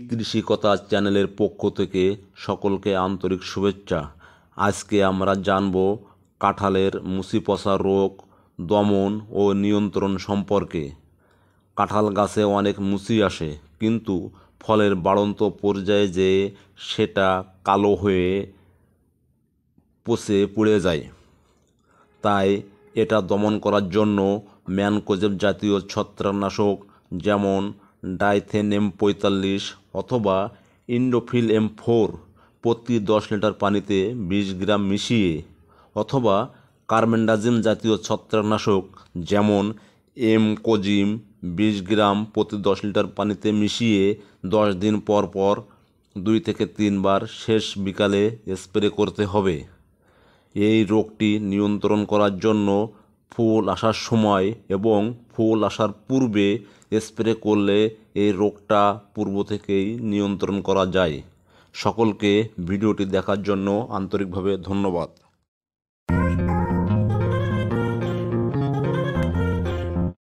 কৃষিকথা চ্যানেলের পক্ষ থেকে সকলকে আন্তরিক শুভেচ্ছা। আজকে আমরা জানব কাঁঠালের মুচি পচা রোগ দমন ও নিয়ন্ত্রণ সম্পর্কে। কাঁঠাল গাছে অনেক মুচি আসে, কিন্তু ফলের বাড়ন্ত পর্যায়ে যেয়ে সেটা কালো হয়ে পচে পুড়ে যায়। তাই এটা দমন করার জন্য ম্যানকোজেব জাতীয় ছত্রাকনাশক যেমন ডাইথেন M45 অথবা ইন্ডোফিল M4 প্রতি 10 লিটার পানিতে 20 গ্রাম মিশিয়ে, অথবা কার্বেন্ডাজিম জাতীয় ছত্রাকনাশক যেমন এমকোজিম 20 গ্রাম প্রতি 10 লিটার পানিতে মিশিয়ে 10 দিন পর পর 2 থেকে 3 বার শেষ বিকালে স্প্রে করতে হবে। এই রোগটি নিয়ন্ত্রণ করার জন্য ফুল আসার সময় এবং ফুল আসার পূর্বে স্প্রে করলে এই রোগটা পূর্ব থেকেই নিয়ন্ত্রণ করা যায়। সকলকে ভিডিওটি দেখার জন্য আন্তরিকভাবে ধন্যবাদ।